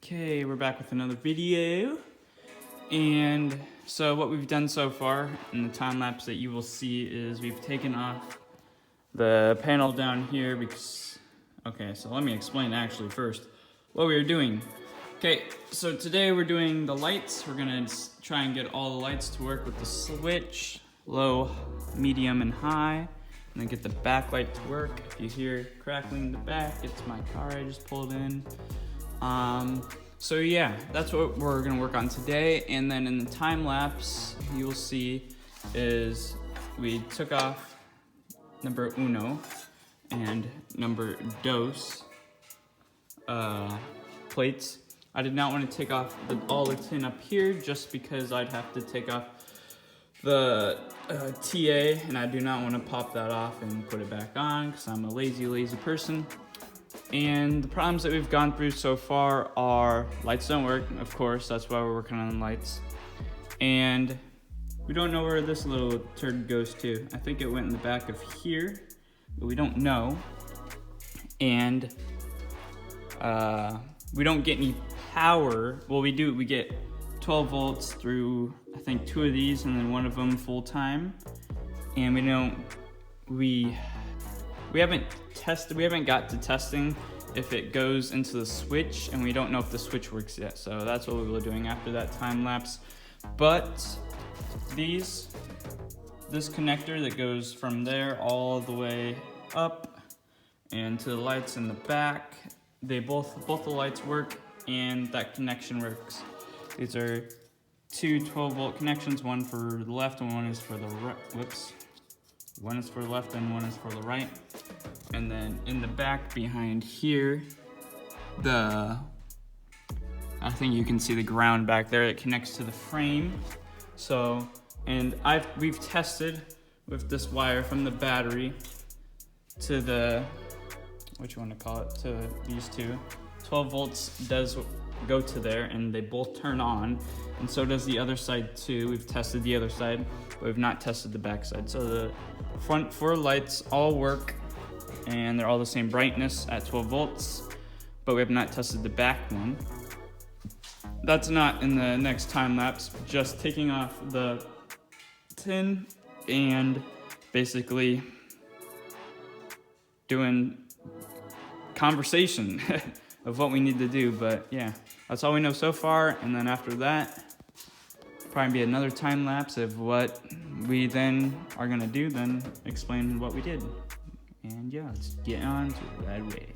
Okay, we're back with another video. And so what we've done so far in the time lapse that you will see is we've taken off the panel down here because, okay, so let me explain actually first what we were doing. Okay, so today we're doing the lights. We're gonna try and get all the lights to work with the switch, low, medium, and high, and then get the backlight to work. If you hear crackling in the back, it's my car I just pulled in. So yeah, that's what we're gonna work on today. And then in the time lapse, you'll see is we took off number uno and number dos plates. I did not want to take off all the tin up here just because I'd have to take off the TA, and I do not want to pop that off and put it back on because I'm a lazy person. And the problems that we've gone through so far are lights don't work, of course, that's why we're working on the lights. And we don't know where this little turd goes to. I think it went in the back of here, but we don't know. And we don't get any power. Well, we do, we get 12 volts through, I think, 2 of these and then one of them full time. And we haven't got to testing if it goes into the switch, and we don't know if the switch works yet. So that's what we were doing after that time lapse. But this connector that goes from there all the way up and to the lights in the back, both the lights work and that connection works. These are two 12-volt connections, one for the left and one is for the right. Whoops. One is for the left and one is for the right. And then in the back behind here, I think you can see the ground back there that connects to the frame. So, and we've tested with this wire from the battery to the, what you want to call it, to these two. 12 volts does go to there and they both turn on, and so does the other side too. We've tested the other side, but we've not tested the back side. So the front 4 lights all work and they're all the same brightness at 12 volts, but we have not tested the back one. That's not in the next time lapse, just taking off the tin and basically doing conversation of what we need to do. But yeah, that's all we know so far. And then after that, probably be another time lapse of what we then are gonna do, then explain what we did. And yeah, let's get on to it right away.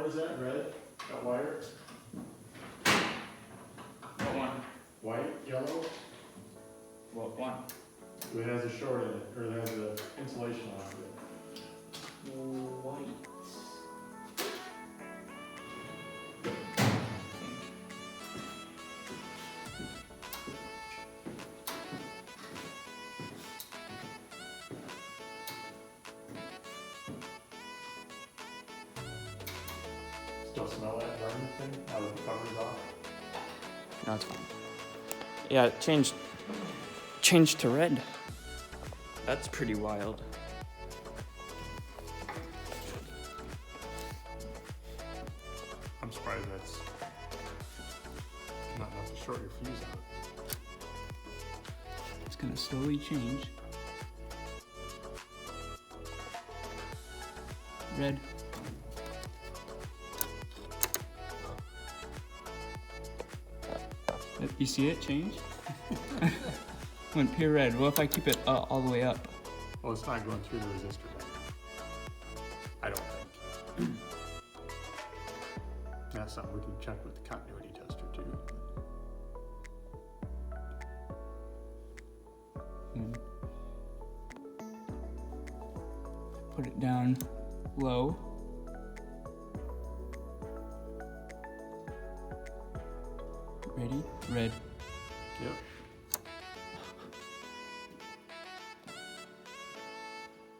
is that, red? That wire? What one? White, yellow? What one? It has a short in it, or it has an insulation on it. White. Still smell that burning thing now that the cover's off? No, it's fine. Yeah, it changed to red. That's pretty wild. I'm surprised that's not enough to short your fuse out. It's gonna slowly change. Red. You see it change? Went pure red. What if I keep it all the way up? Well, it's not going through the resistor then. I don't think. That's something we can check with the continuity tester too. Put it down low. Ready? Red. Yep.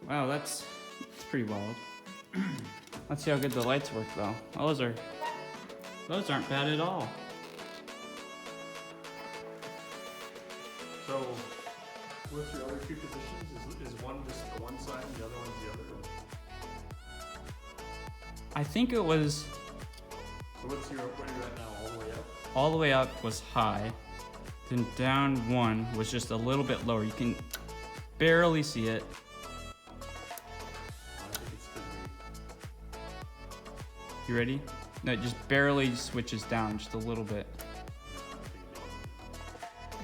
Wow, that's pretty wild. Let's see how good the lights work though. Those aren't bad at all. So, what's your other two positions? Is one just the one side and the other one's the other? I think it was So what you're at now, all the way up? all the way up was high, then down one was just a little bit lower. You can barely see it. I think it's because You ready? No, it just barely switches down just a little bit.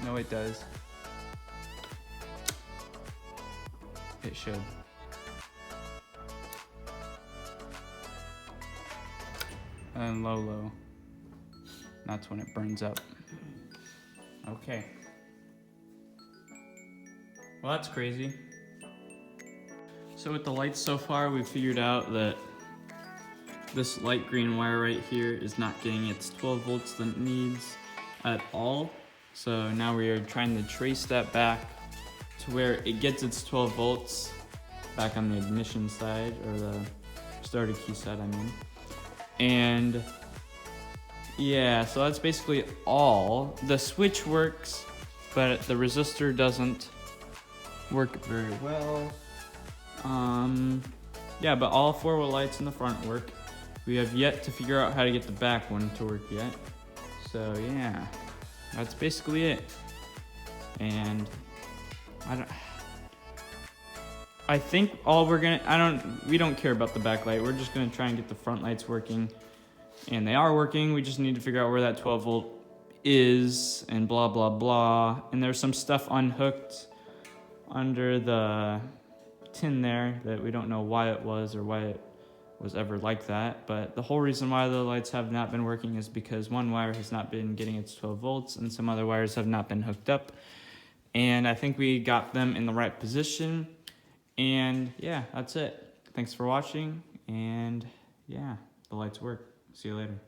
No, it does. It should. And low, low. That's when it burns up. Okay. Well, that's crazy. So with the lights so far, we've figured out that this light green wire right here is not getting its 12 volts that it needs at all. So now we are trying to trace that back to where it gets its 12 volts back on the ignition side, or the starter key side, I mean. And yeah, so that's basically all. The switch works, but the resistor doesn't work very well. Yeah, but all 4-wheel lights in the front work. We have yet to figure out how to get the back one to work yet. So yeah, that's basically it. And I think all we're gonna, we don't care about the back light. We're just gonna try and get the front lights working. And they are working. We just need to figure out where that 12 volt is and blah, blah, blah. And there's some stuff unhooked under the tin there that we don't know why it was or why it was ever like that. But the whole reason why the lights have not been working is because one wire has not been getting its 12 volts and some other wires have not been hooked up. And I think we got them in the right position. And yeah, that's it. Thanks for watching. And yeah, the lights work. See you later.